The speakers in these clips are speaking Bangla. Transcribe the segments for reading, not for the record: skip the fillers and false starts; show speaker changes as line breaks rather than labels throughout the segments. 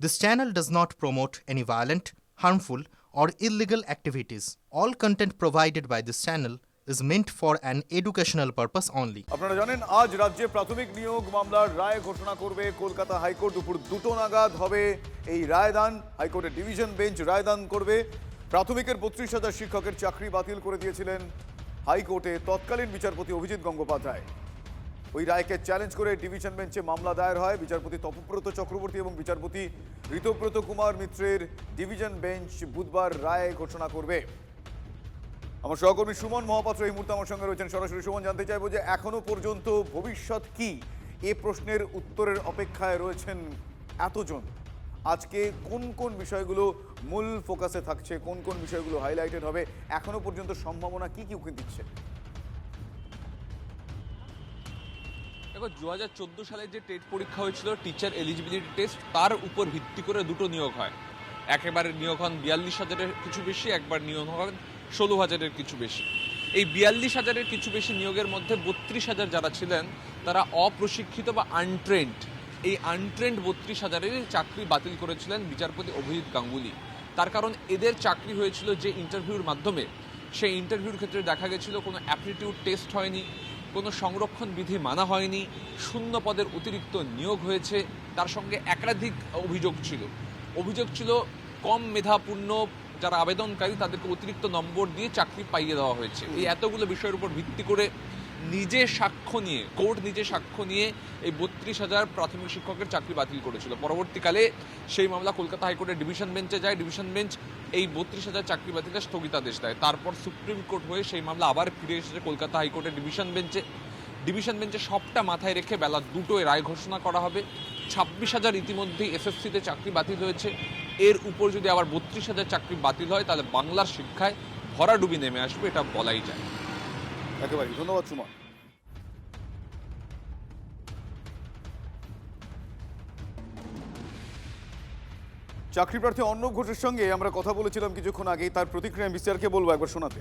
This channel does not promote any violent, harmful, or illegal activities. All content provided by this channel is meant for an educational purpose only.
আপনারা জানেন আজ রাজ্যে প্রাথমিক নিয়োগ মামলার রায় ঘোষণা করবে কলকাতা হাইকোর্ট। দুপুর 2টো নাগাদ হবে এই রায়দান। হাইকোর্টের ডিভিশন বেঞ্চ রায়দান করবে। প্রাথমিকের 32,000 শিক্ষকের চাকরি বাতিল করে দিয়েছিলেন হাইকোর্টে তৎকালীন বিচারপতি অভিজিৎ গঙ্গোপাধ্যায়। ওই রায়কে চ্যালেঞ্জ করে ডিভিশন বেঞ্চে মামলা দায়ের হয়। বিচারপতি তপব্রত চক্রবর্তী এবং বিচারপতি ঋতব্রত কুমার মিত্রের ডিভিশন বেঞ্চ বুধবার রায় ঘোষণা করবে। আমার সহকর্মী সুমন মহাপাত্র এই মুহূর্তে আমার সঙ্গে রয়েছেন সরাসরি। সুমন, জানতে চাইবো যে এখনো পর্যন্ত ভবিষ্যৎ কি, এ প্রশ্নের উত্তরের অপেক্ষায় রয়েছেন এতজন। আজকে কোন কোন বিষয়গুলো মূল ফোকাসে থাকছে, কোন কোন বিষয়গুলো হাইলাইটেড হবে, এখনো পর্যন্ত সম্ভাবনা কি কি উঁকি দিচ্ছে?
দেখো, 2014 সালে যে টেট পরীক্ষা হয়েছিল, টিচার এলিজিবিলিটি টেস্ট, তার উপর ভিত্তি করে দুটো নিয়োগ হয়। একেবারে নিয়োগ হন 42,000-এর কিছু বেশি, একবার নিয়োগ হন 16,000-এর কিছু বেশি। এই 42,000-এর কিছু বেশি নিয়োগের মধ্যে 32,000 যারা ছিলেন তারা অপ্রশিক্ষিত বা আনট্রেন্ড। এই আনট্রেন্ড 32,000-এর চাকরি বাতিল করেছিলেন বিচারপতি অভিজিৎ গাঙ্গুলি। তার কারণ এদের চাকরি হয়েছিল যে ইন্টারভিউর মাধ্যমে, সেই ইন্টারভিউর ক্ষেত্রে দেখা গেছিল কোনো অ্যাপটিটিউড টেস্ট হয়নি, কোনো সংরক্ষণ বিধি মানা হয়নি, শূন্য পদের অতিরিক্ত নিয়োগ হয়েছে। তার সঙ্গে একাধিক অভিযোগ ছিল কম মেধাপূর্ণ যারা আবেদনকারী তাদেরকে অতিরিক্ত নম্বর দিয়ে চাকরি পাইয়ে দেওয়া হয়েছে। এই এতগুলো বিষয়ের উপর ভিত্তি করে কোর্ট নিজে সাক্ষ্য নিয়ে এই 32,000 প্রাথমিক শিক্ষকের চাকরি বাতিল করেছিল। পরবর্তীকালে সেই মামলা কলকাতা হাইকোর্টের ডিভিশন বেঞ্চে যায়। ডিভিশন বেঞ্চ এই 32,000 চাকরি বাতিলের স্থগিতাদেশ দেয়। তারপর সুপ্রিম কোর্ট হয়ে সেই মামলা আবার ফিরে এসেছে কলকাতা হাইকোর্টের ডিভিশন বেঞ্চে সবটা মাথায় রেখে বেলা 2টোয় রায় ঘোষণা করা হবে। 26,000 ইতিমধ্যেই এসএসসিতে চাকরি বাতিল হয়েছে। এর উপর যদি আবার 32,000 চাকরি বাতিল হয় তাহলে বাংলার শিক্ষায় ভরাডুবি নেমে আসবে, এটা বলাই যায়।
একেবারে ধন্যবাদ সুমন। চাকরি প্রার্থী অর্ণব ঘোষের সঙ্গে আমরা কথা বলেছিলাম কিছুক্ষণ আগে, তার প্রতিক্রিয়া বিস্তারকে বলবো একবার শোনাতে।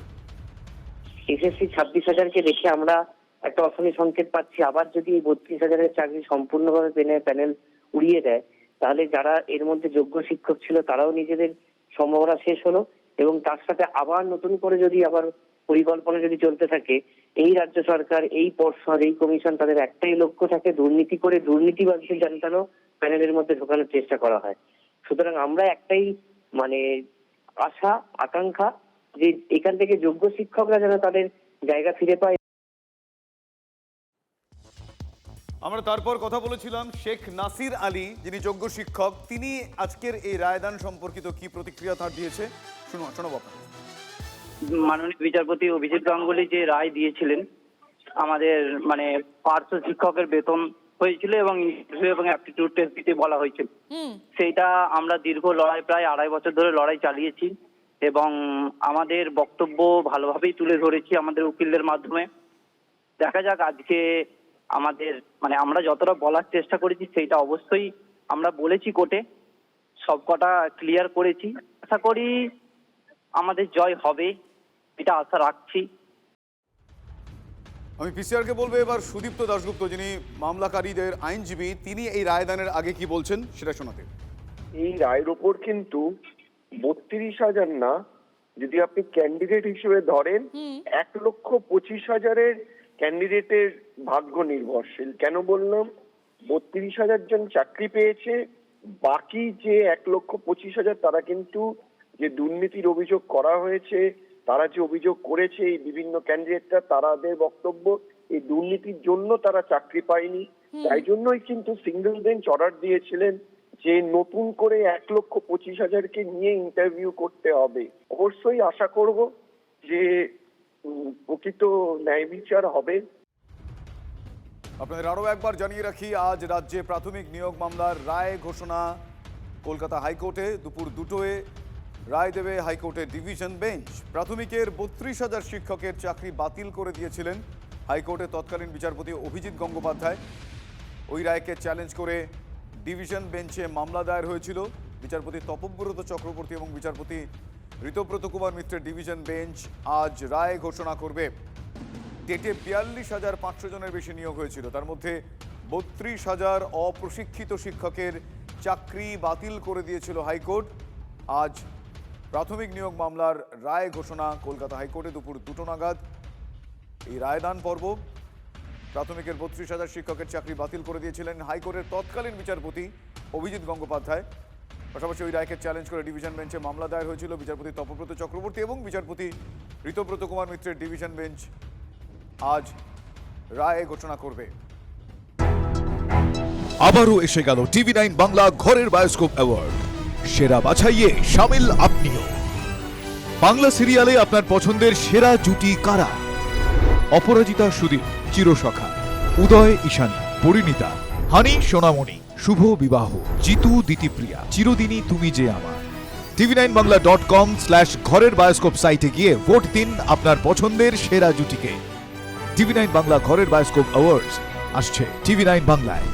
এসএসসি 26,000-কে দেখে আমরা একটা অশনি সংকেত পাচ্ছি। আবার যদি এই 32,000-এর চাকরি সম্পূর্ণভাবে প্যানেল উড়িয়ে দেয়, তাহলে যারা এর মধ্যে যোগ্য শিক্ষক ছিল তারাও নিজেদের সম্ভাবনা শেষ হলো। এবং তার সাথে আবার নতুন করে যদি আবার পরিকল্পনা যদি চলতে থাকে, এই রাজ্য সরকার, এই পর্ষদ, এই কমিশন, তাদের একটাই লক্ষ্য থাকে দুর্নীতি করে দুর্নীতিবাদদের জানতানো প্যানেলের মধ্যে ঢোকানোর চেষ্টা করা হয়। সুতরাং আমরা একটাই আশা আকাঙ্ক্ষা যে এখান থেকে যোগ্য শিক্ষকরা যেন তাদের জায়গা ফিরে পায়।
আমরা তারপর কথা বলেছিলাম শেখ নাসির আলী, যিনি যোগ্য শিক্ষক। তিনি আজকের এই রায়দান সম্পর্কিত কি প্রতিক্রিয়া তার দিয়েছে শোনাবো আপনাকে।
মাননীয় বিচারপতি অভিজিৎ গাঙ্গুলি যে রায় দিয়েছিলেন, আমাদের পার্শ্ব শিক্ষকের বেতন হয়েছিল এবং ইন্টারভিউ এবং অ্যাপটিটিউড টেস্ট দিতে বলা হয়েছিল। সেইটা আমরা দীর্ঘ লড়াই, প্রায় 2.5 বছর ধরে লড়াই চালিয়েছি এবং আমাদের বক্তব্য ভালোভাবেই তুলে ধরেছি আমাদের উকিলদের মাধ্যমে। দেখা যাক আজকে আমাদের আমরা যতটা বলার চেষ্টা করেছি সেইটা অবশ্যই আমরা বলেছি কোর্টে, সবকটা ক্লিয়ার করেছি। আশা করি আমাদের জয় হবে, এটা আশা রাখছি।
আমি পিসিআরকে বলবো এবার সুদীপ্ত দাশগুপ্ত, যিনি মামলাকারীদের আইনজীবী, তিনি এই রায়দানের আগে কি বলছেন সেটা শোনাতে।
এই রায়ের ওপর কিন্তু 32,000 না, যদি আপনি ক্যান্ডিডেট হিসেবে ধরেন 1,25,000-এর ক্যান্ডিডেটের ভাগ্য নির্ভরশীল। কেন বললাম? 32,000 জন চাকরি পেয়েছে, বাকি যে 1,25,000 তারা কিন্তু যে দুর্নীতির অভিযোগ করা হয়েছে, তারা যে অভিযোগ করেছে এই বিভিন্ন ক্যান্ডিডেটরা, তাদের বক্তব্য এই দুর্নীতির জন্য তারা চাকরি পায়নি। তাই জন্যই কিন্তু সিঙ্গেল বেঞ্চ অর্ডার দিয়েছিলেন যে নতুন করে 1,25,000-কে নিয়ে ইন্টারভিউ করতে হবে। অবশ্যই আশা করব যে প্রকৃত ন্যায় বিচার হবে।
আপনাদের আরও একবার জানিয়ে রাখি, আজ রাজ্যে প্রাথমিক নিয়োগ মামলার রায় ঘোষণা কলকাতা হাইকোর্টে। দুপুর 2টোয় রায় দেবে হাইকোর্টের ডিভিশন বেঞ্চ। প্রাথমিকের 32,000 শিক্ষকের চাকরি বাতিল করে দিয়েছিলেন হাইকোর্টের তৎকালীন বিচারপতি অভিজিৎ গঙ্গোপাধ্যায়। ওই রায়কে চ্যালেঞ্জ করে ডিভিশন বেঞ্চে মামলা দায়ের হয়েছিল। বিচারপতি তপব্রত চক্রবর্তী এবং বিচারপতি ঋতব্রত কুমার মিত্রের ডিভিশন বেঞ্চ আজ রায় ঘোষণা করবে। টেটে 42,500 জনের বেশি নিয়োগ হয়েছিল, তার মধ্যে 32,000 অপ্রশিক্ষিত শিক্ষকের চাকরি বাতিল করে দিয়েছিল হাইকোর্ট। আজ প্রাথমিক নিয়োগ মামলার রায় ঘোষণা কলকাতা হাইকোর্টে দুপুর 2টো নাগাদ। এই রায়দান পর্ব প্রাথমিকের 32,000 শিক্ষকের চাকরি বাতিল করে দিয়েছিলেন হাইকোর্টের তৎকালীন বিচারপতি অভিজিৎ গঙ্গোপাধ্যায়। পাশাপাশি ওই রায়কে চ্যালেঞ্জ করে ডিভিশন বেঞ্চে মামলা দায়ের হয়েছিল বিচারপতি তপব্রত চক্রবর্তী এবং বিচারপতি ঋতব্রত কুমার মিত্রের ডিভিশন বেঞ্চ আজ রায় ঘোষণা করবে।
আবারও এসে গেল টিভি9 বাংলা ঘরের বায়োস্কোপ অ্যাওয়ার্ড। সেরা বাছাইয়ে শামিল আপনিও। বাংলা সিরিয়ালে আপনার পছন্দের সেরা জুটি কারা? অপরাজিতা সুদীপ, চিরসখা, উদয় ঈশানী, পরিণীতা, হানি সোনামণি, শুভ বিবাহ, জিতু দিতিপ্রিয়া, চিরদিনই তুমি যে আমার। tv9bangla.com/ঘরের বায়োস্কোপ সাইটে গিয়ে ভোট দিন আপনার পছন্দের সেরা জুটিকে। টিভি9 বাংলা ঘরের বায়োস্কোপ অ্যাওয়ার্ডস আসছে টিভি9 বাংলায়।